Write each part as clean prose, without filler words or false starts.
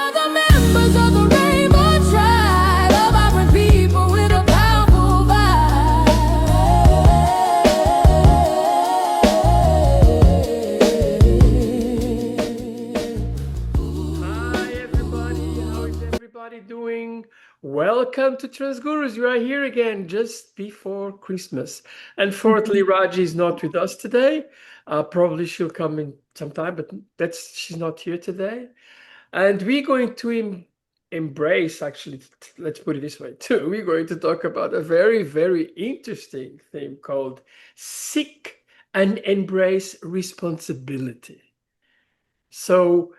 are the members of the Rainbow Tribe, a vibrant people with a powerful vibe. Hi everybody, how is everybody doing? Welcome to Transgurus. You are here again just before Christmas. Unfortunately, Raji is not with us today. Probably she'll come in sometime, but she's not here today. And we're going to embrace, actually, let's put it this way too. We're going to talk about a very, very interesting thing called seek and embrace responsibility. So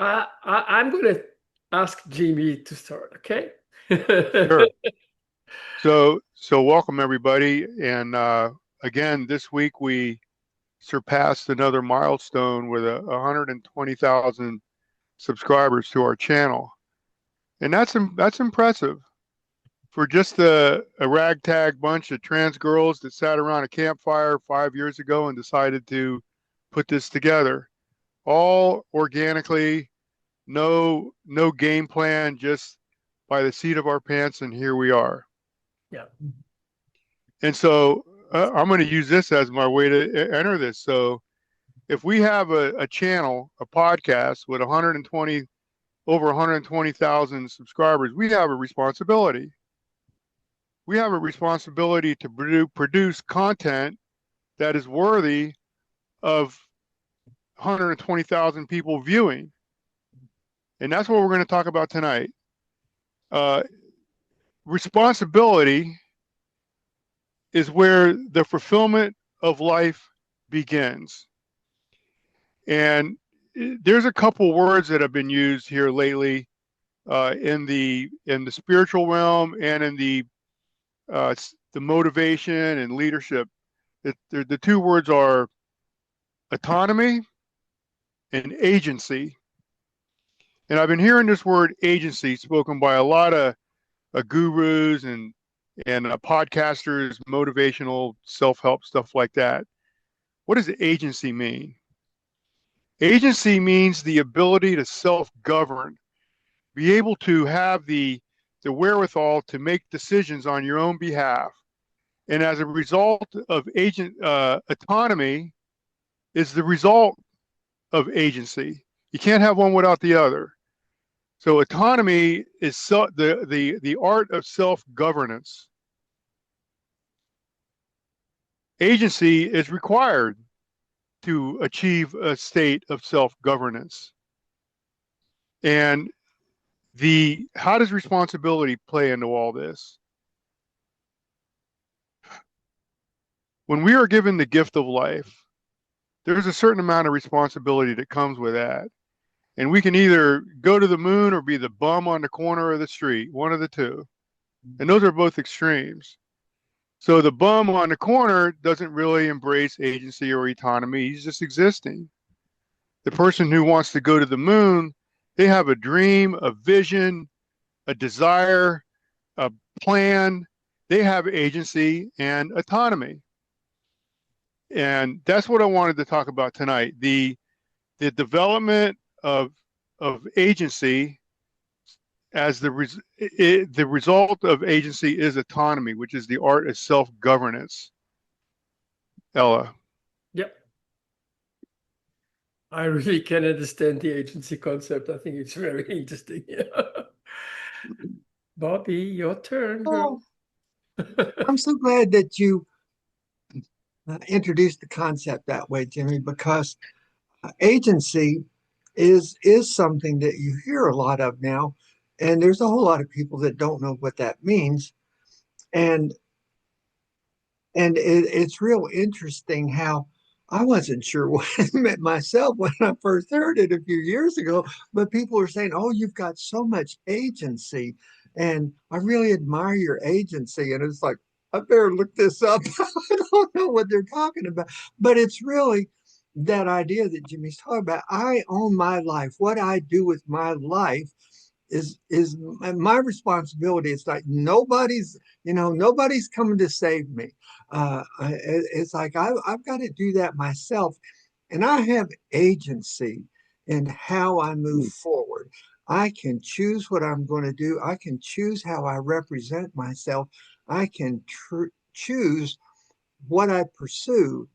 I'm going to ask Jimmy to start, okay? Sure. So welcome everybody. And again, this week we surpassed another milestone with 120,000 subscribers to our channel, and that's impressive for just a ragtag bunch of trans girls that sat around a campfire 5 years ago and decided to put this together, all organically, no game plan, just by the seat of our pants, and here we are. Yeah. And so I'm going to use this as my way to enter this. So if we have a channel, a podcast with over 120,000 subscribers, we have a responsibility. We have a responsibility to produce content that is worthy of 120,000 people viewing. And that's what we're going to talk about tonight. Responsibility is where the fulfillment of life begins. And there's a couple words that have been used here lately in the spiritual realm and in the motivation and leadership. The two words are autonomy and agency. And I've been hearing this word agency spoken by a lot of gurus and podcasters, motivational self-help stuff like that. What does agency mean? Agency means the ability to self-govern, be able to have the wherewithal to make decisions on your own behalf. And as a result of autonomy is the result of agency. You can't have one without the other. So autonomy is the art of self-governance. Agency is required to achieve a state of self-governance. And how does responsibility play into all this? When we are given the gift of life, there's a certain amount of responsibility that comes with that. And we can either go to the moon or be the bum on the corner of the street, one of the two. And those are both extremes. So the bum on the corner doesn't really embrace agency or autonomy. He's just existing. The person who wants to go to the moon, they have a dream, a vision, a desire, a plan. They have agency and autonomy. And that's what I wanted to talk about tonight. The development of agency, as the result of agency is autonomy, which is the art of self-governance. Ella. Yep. I really can understand the agency concept. I think it's very interesting. Bobby, your turn, girl. I'm so glad that you introduced the concept that way, Jimmy, because agency is something that you hear a lot of now, and there's a whole lot of people that don't know what that means, and it's real interesting how I wasn't sure what it meant myself when I first heard it a few years ago, but people were saying, "Oh, you've got so much agency, and I really admire your agency," and it's like, I better look this up. I don't know what they're talking about, but it's really that idea that Jimmy's talking about. I own my life. What I do with my life is my responsibility. It's like nobody's coming to save me. It's like I've got to do that myself, and I have agency. in how I move forward. I can choose what I'm going to do. I can choose how I represent myself. I can choose what I pursue.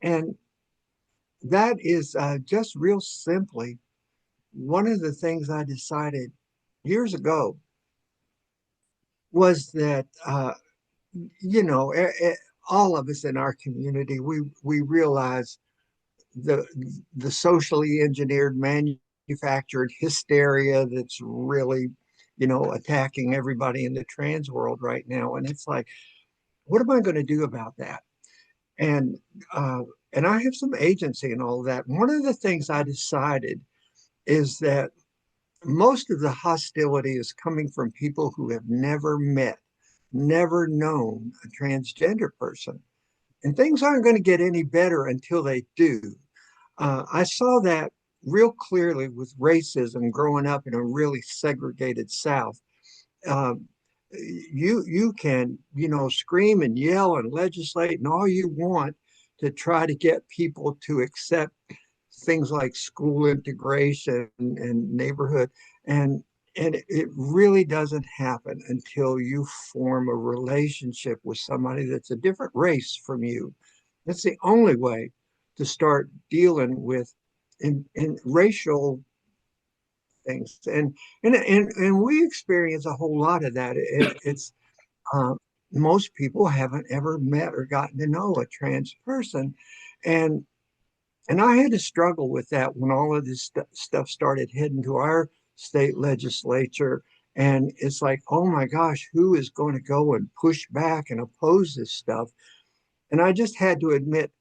And that is just real simply one of the things I decided years ago was that, you know, all of us in our community, we realize the the socially engineered, manufactured hysteria that's really, you know, attacking everybody in the trans world right now. And it's like, what am I going to do about that? And uh, and I have some agency in all of that. One of the things I decided is that most of the hostility is coming from people who have never met, never known a transgender person. And things aren't going to get any better until they do. I saw that real clearly with racism growing up in a really segregated South. Um, you can, you know, scream and yell and legislate and all you want to try to get people to accept things like school integration and neighborhood, and it really doesn't happen until you form a relationship with somebody that's a different race from you. That's the only way to start dealing with in racial things. And we experience a whole lot of that. It's uh, most people haven't ever met or gotten to know a trans person, and and I had to struggle with that when all of this stuff started heading to our state legislature. And it's like, oh my gosh, who is going to go and push back and oppose this stuff? And I just had to admit,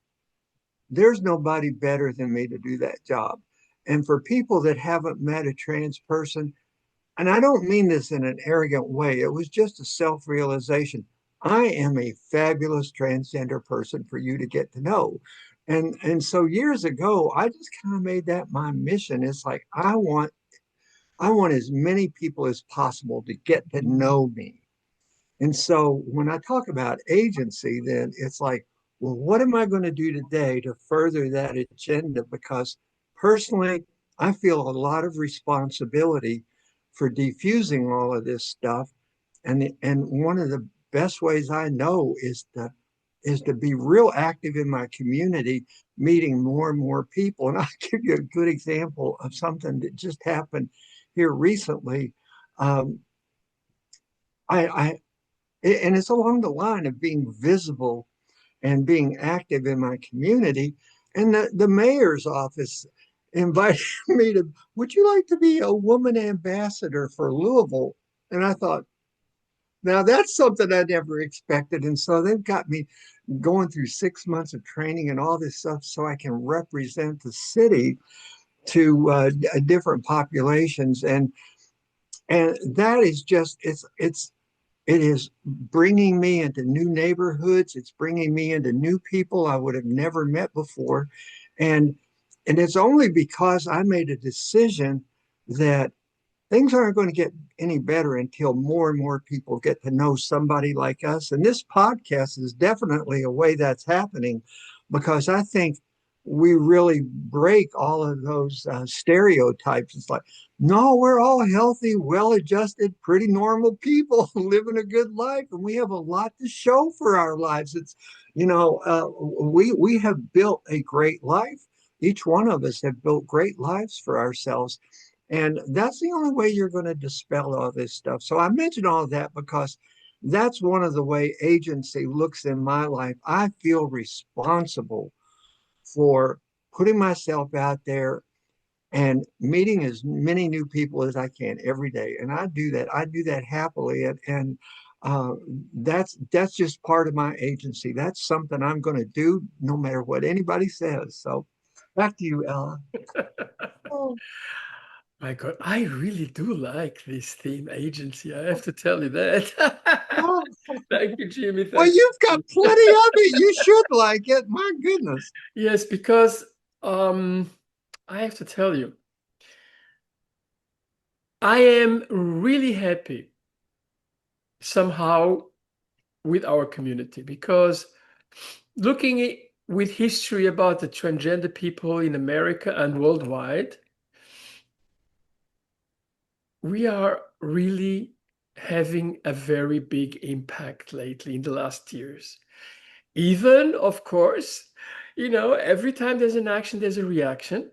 there's nobody better than me to do that job. And for people that haven't met a trans person, and I don't mean this in an arrogant way, it was just a self realization. I am a fabulous transgender person for you to get to know. And so years ago, I just kind of made that my mission. It's like I want as many people as possible to get to know me. And so when I talk about agency, then it's like, well, what am I going to do today to further that agenda? Because personally, I feel a lot of responsibility for diffusing all of this stuff. And one of the best ways I know is to be real active in my community, meeting more and more people. And I'll give you a good example of something that just happened here recently. Um, I and it's along the line of being visible and being active in my community. And the mayor's office invited me to, would you like to be a woman ambassador for Louisville? And I thought, now that's something I never expected. And so they've got me going through 6 months of training and all this stuff so I can represent the city to different populations. And that is just, it is bringing me into new neighborhoods. It's bringing me into new people I would have never met before. And and it's only because I made a decision that things aren't going to get any better until more and more people get to know somebody like us. And this podcast is definitely a way that's happening because I think we really break all of those stereotypes. It's like, no, we're all healthy, well adjusted, pretty normal people living a good life, and we have a lot to show for our lives. It's, you know, we have built a great life. Each one of us have built great lives for ourselves. And that's the only way you're going to dispel all this stuff. So I mention all of that because that's one of the way agency looks in my life. I feel responsible for putting myself out there and meeting as many new people as I can every day. And I do that. I do that happily. Uh, that's just part of my agency. That's something I'm going to do no matter what anybody says. So back to you, Ella. Oh, My God, I really do like this theme agency. I have to tell you that. oh. Thank you, Jimmy. Well, Thank you've you. got plenty of it. You should like it. My goodness. Yes, because I have to tell you, I am really happy somehow with our community because looking with history about the transgender people in America and worldwide, we are really having a very big impact lately in the last years. Even, of course, every time there's an action, there's a reaction.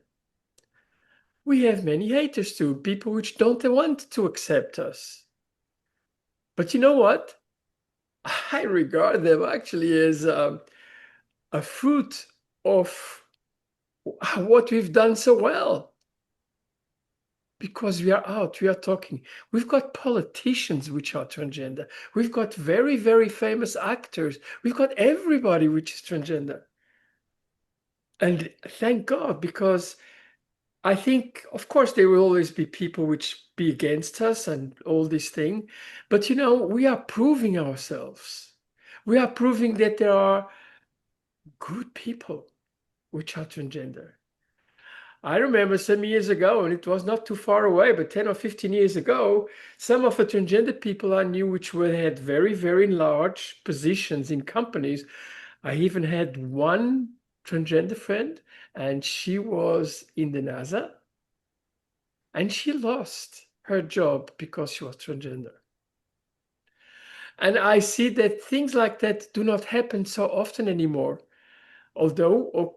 We have many haters too, people which don't want to accept us. But you know what? I regard them actually as a fruit of what we've done so well. Because we are out, we are talking. We've got politicians which are transgender. We've got very, very famous actors. We've got everybody which is transgender. And thank God, because I think, of course, there will always be people which be against us and all this thing. But we are proving ourselves. We are proving that there are good people which are transgender. I remember some years ago, and it was not too far away, but 10 or 15 years ago, some of the transgender people I knew which had very, very large positions in companies. I even had one transgender friend, and she was in the NASA, and she lost her job because she was transgender. And I see that things like that do not happen so often anymore. Although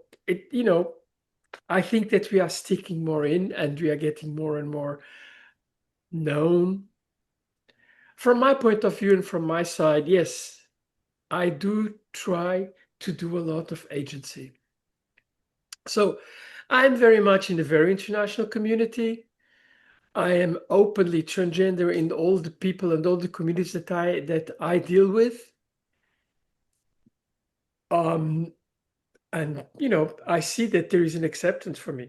I think that we are sticking more in and we are getting more and more known. From my point of view and from my side, yes, I do try to do a lot of agency. So I'm very much in the very international community. I am openly transgender in all the people and all the communities that I deal with. And I see that there is an acceptance for me.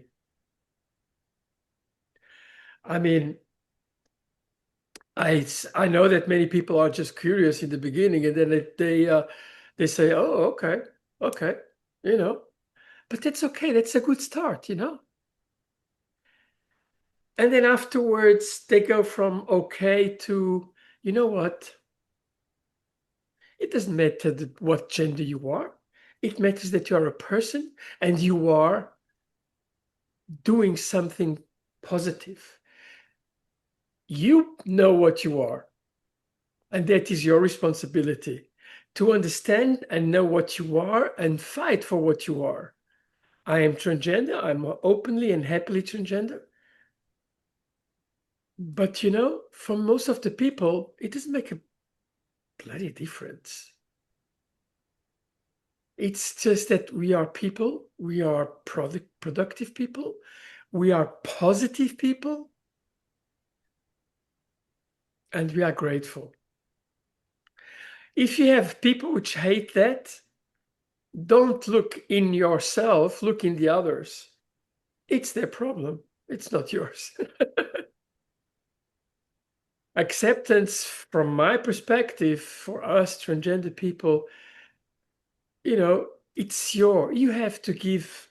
I mean, I know that many people are just curious in the beginning, and then they say, "Oh, okay, okay," but that's okay. That's a good start. And then afterwards, they go from okay to, you know what? It doesn't matter what gender you are. It matters that you are a person and you are doing something positive. You know what you are, and that is your responsibility to understand and know what you are and fight for what you are. I am transgender. I'm openly and happily transgender. But for most of the people, it doesn't make a bloody difference. It's just that we are people, we are productive people, we are positive people, and we are grateful. If you have people which hate that, don't look in yourself, look in the others. It's their problem. It's not yours. Acceptance, from my perspective, for us transgender people, it's you have to give,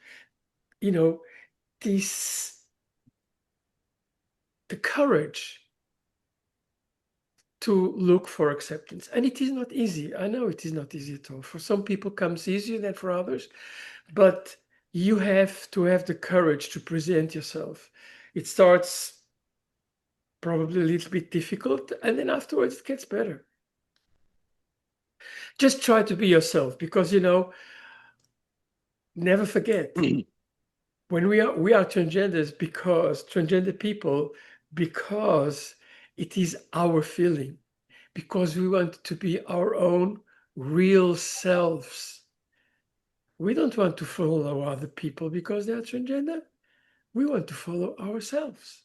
this, the courage to look for acceptance. And it is not easy. I know it is not easy at all. For some people, it comes easier than for others, but you have to have the courage to present yourself. It starts probably a little bit difficult, and then afterwards it gets better. Just try to be yourself, because never forget, when we are transgenders, because transgender people, because it is our feeling, because we want to be our own real selves. We don't want to follow other people because they are transgender. We want to follow ourselves.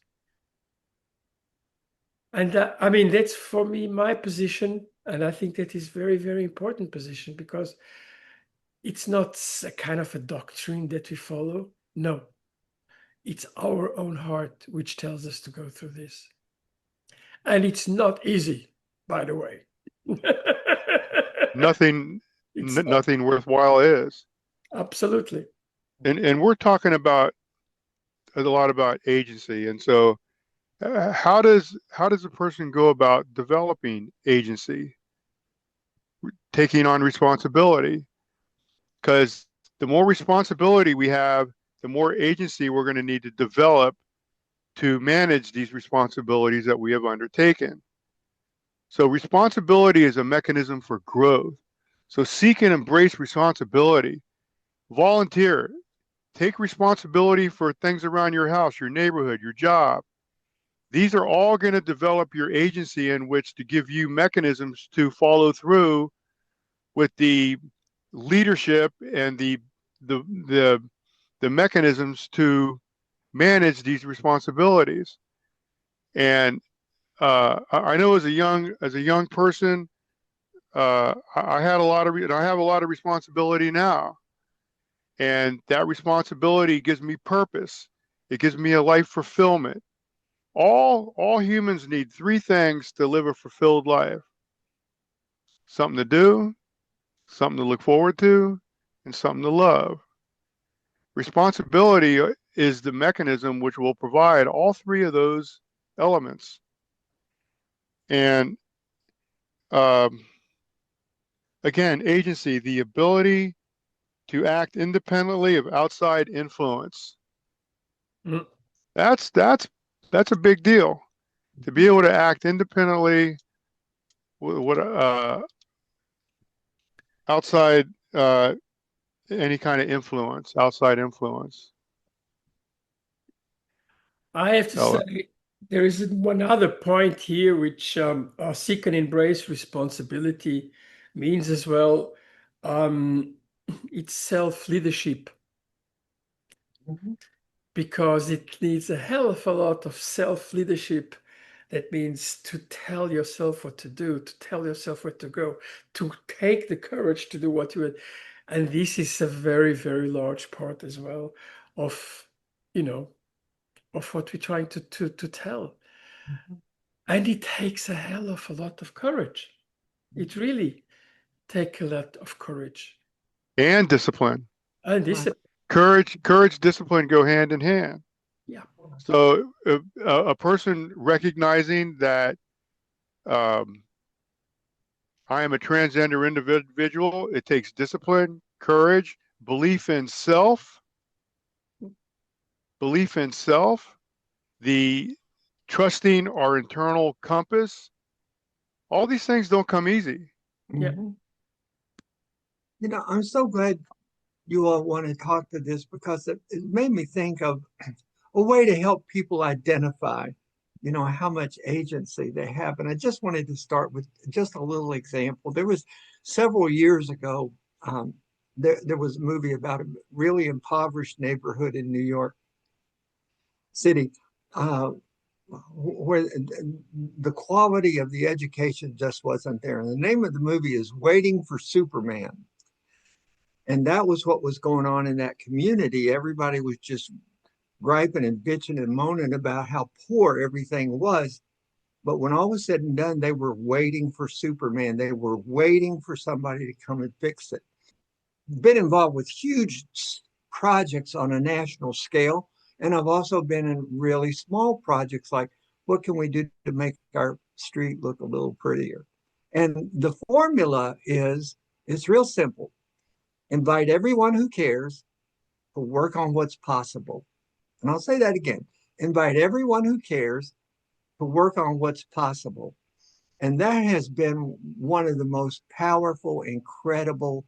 And I mean, that's for me, my position. And I think that is very, very important position, because it's not a kind of a doctrine that we follow. No, it's our own heart which tells us to go through this. And it's not easy, by the way. Nothing, It's not. nothing worthwhile is. Absolutely. And we're talking about a lot about agency. And so how does a person go about developing agency, taking on responsibility? Because the more responsibility we have, the more agency we're going to need to develop to manage these responsibilities that we have undertaken. So responsibility is a mechanism for growth. So seek and embrace responsibility. Volunteer. Take responsibility for things around your house, your neighborhood, your job. These are all going to develop your agency in which to give you mechanisms to follow through with the leadership and the the, the mechanisms to manage these responsibilities. And I know as a young person, I had a lot of I have a lot of responsibility now, and that responsibility gives me purpose. It gives me a life fulfillment. All humans need three things to live a fulfilled life: something to do, something to look forward to, and something to love. Responsibility is the mechanism which will provide all three of those elements. And um, again, agency, the ability to act independently of outside influence. Mm. That's a big deal. To be able to act independently with outside any kind of influence, outside influence. I have to Ella. say, there is one other point here which seek and embrace responsibility means as well. Um, it's self-leadership, Mhm. because it needs a hell of a lot of self-leadership. That means to tell yourself what to do, to tell yourself where to go, to take the courage to do what you would. And this is a very, very large part as well of, you know, of what we're trying to tell. Mhm. And it takes a hell of a lot of courage. It really takes a lot of courage. And discipline. And this, Right. Courage, discipline go hand in hand. yeah, So a person recognizing that um, I am a transgender individual, it takes discipline, courage, belief in self, the trusting our internal compass. All these things don't come easy. yeah, Mhm. I'm so glad you all want to talk to this because it made me think of a way to help people identify, how much agency they have. And I just wanted to start with just a little example. There was several years ago, um, there was a movie about a really impoverished neighborhood in New York City, uh, where the quality of the education just wasn't there. And the name of the movie is Waiting for Superman. And that was what was going on in that community. Everybody was just griping and bitching and moaning about how poor everything was. But when all was said and done, they were waiting for Superman. They were waiting for somebody to come and fix it. Been involved with huge projects on a national scale. And I've also been in really small projects like what can we do to make our street look a little prettier? And the formula is it's real simple. Invite everyone who cares to work on what's possible. And I'll say that again. Invite everyone who cares to work on what's possible. And that has been one of the most powerful, incredible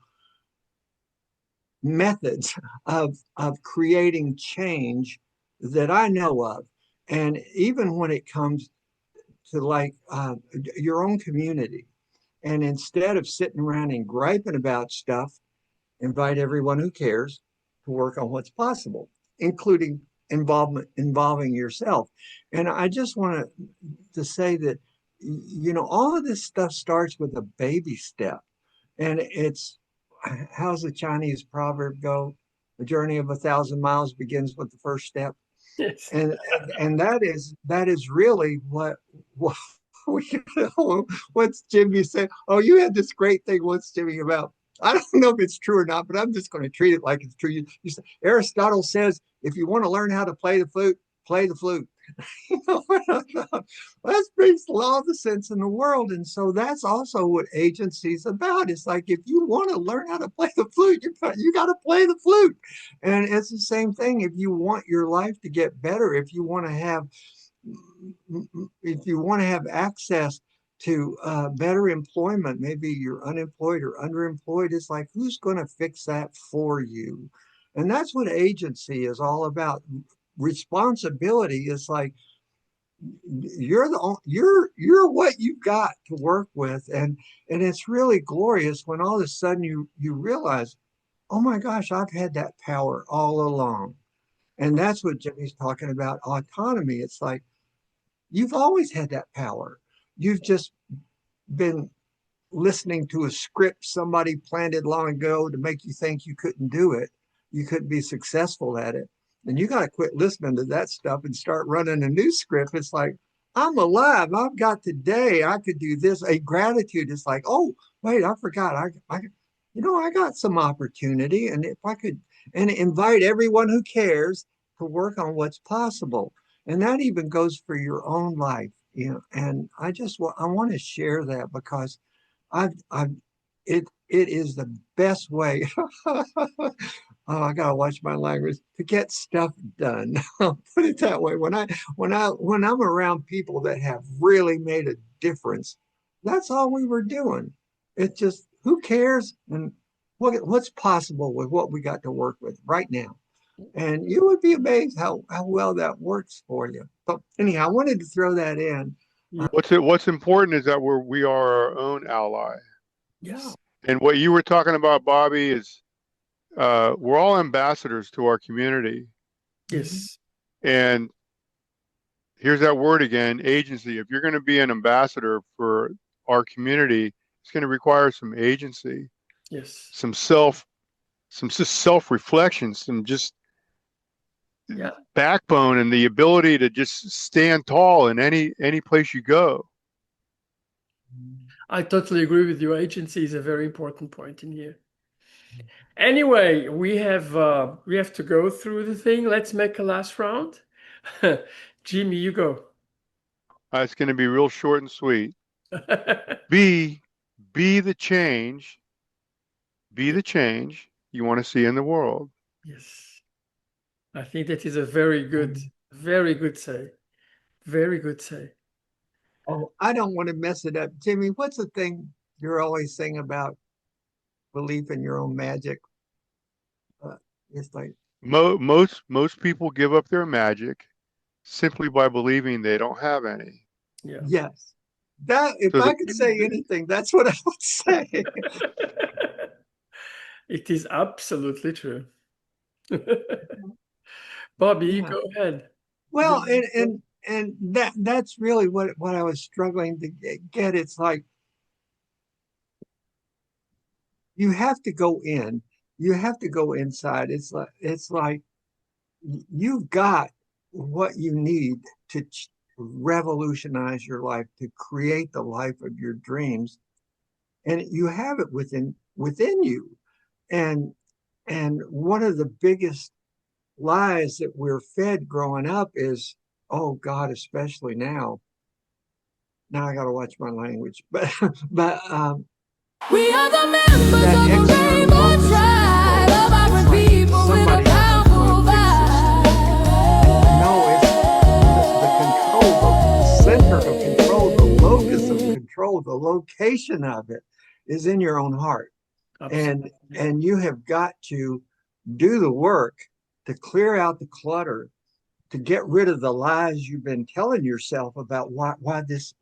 methods of creating change that I know of. And even when it comes to like your own community, and instead of sitting around and griping about stuff, invite everyone who cares to work on what's possible, including involving yourself. And I just want to say that all of this stuff starts with a baby step, and it's how's the Chinese proverb go? The journey of 1,000 miles begins with the first step, yes, and that is really what we what's Jimmy said. Oh, you had this great thing once, Jimmy, about I don't know if it's true or not, but I'm just going to treat it like it's true. Aristotle says if you want to learn how to play the flute, play the flute. That makes all the sense in the world. And so that's also what agency is about. It's like if you want to learn how to play the flute, you got to play the flute. And it's the same thing. If you want your life to get better, if you want to have access to better employment, maybe you're unemployed or underemployed, it's like, who's going to fix that for you? And that's what agency is all about. Responsibility is like, you're what you got to work with, and it's really glorious when all of a sudden you realize, oh my gosh, I've had that power all along. And that's what Jimmy's talking about, autonomy. It's like you've always had that power. You've just been listening to a script somebody planted long ago to make you think you couldn't do it, you couldn't be successful at it. And you got to quit listening to that stuff and start running a new script. It's like, I'm alive. I've got today. I could do this. A gratitude is like, oh, wait, I forgot. I got some opportunity. And if I could, and invite everyone who cares to work on what's possible. And that even goes for your own life. And I want to share that because it is the best way. Oh, I gotta watch my language to get stuff done. I'll put it that way. When I'm around people that have really made a difference, that's all we were doing. It's just, who cares and what's possible with what we got to work with right now. And you would be amazed how well that works for you. So anyhow, I wanted to throw that in. What's important is that we are our own ally. Yes. And what you were talking about, Bobby, is we're all ambassadors to our community. Yes. And here's that word again, agency. If you're going to be an ambassador for our community, it's going to require some agency. Yes. Some self-reflection, some just backbone, and the ability to just stand tall in any place you go. I totally agree with you. Agency is a very important point in here. Anyway, we have to go through the thing. Let's make a last round. Jimmy, you go. It's going to be real short and sweet. Be the change. Be the change you want to see in the world. Yes. I think that is a very good say. Very good say. Oh, I don't want to mess it up. Jimmy, what's the thing you're always saying about belief in your own magic? It's like most people give up their magic simply by believing they don't have any. Yeah. Yes. That if I could say anything, that's what I would say. It is absolutely true. Bobby, you go ahead. Well, and that's really what I was struggling to get. It's like you have to go in. You have to go inside. It's like you've got what you need to revolutionize your life, to create the life of your dreams, and you have it within you. And one of the biggest lies that we're fed growing up is, oh God, especially now. Now I got to watch my language, but We are the members that of the external rainbow focus tribe is of vibrant people with a somebody else is powerful going to fix this. vibe. No, it's the control, the center of control, the locus of control, the location of it is in your own heart. Absolutely. And you have got to do the work to clear out the clutter, to get rid of the lies you've been telling yourself about I just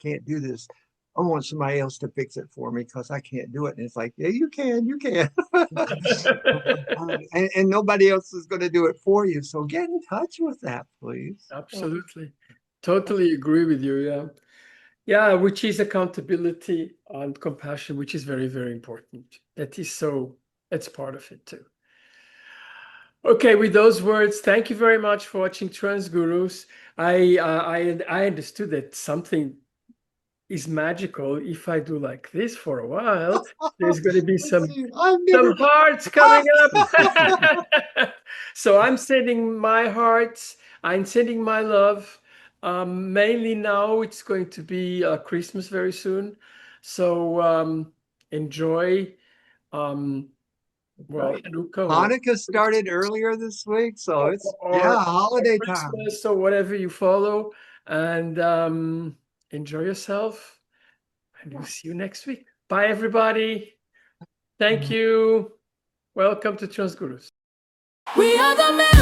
can't do this. I want somebody else to fix it for me because I can't do it. And it's like, yeah, you can. And nobody else is going to do it for you. So get in touch with that, please. Absolutely. Totally agree with you. Yeah. Yeah, which is accountability and compassion, which is very, very important. It's part of it too. Okay, with those words, thank you very much for watching Transgurus. I understood that something is magical if I do like this for a while. There's going to be some hearts coming up. So I'm sending my hearts. I'm sending my love. Mainly now it's going to be Christmas very soon. So enjoy. Well, Right. Hanukkah Hanukkah started earlier this week, so it's or yeah, holiday time. Christmas or whatever you follow. And enjoy yourself. And we'll see you next week. Bye, everybody. Thank you. Welcome to Transgurus. We are the men.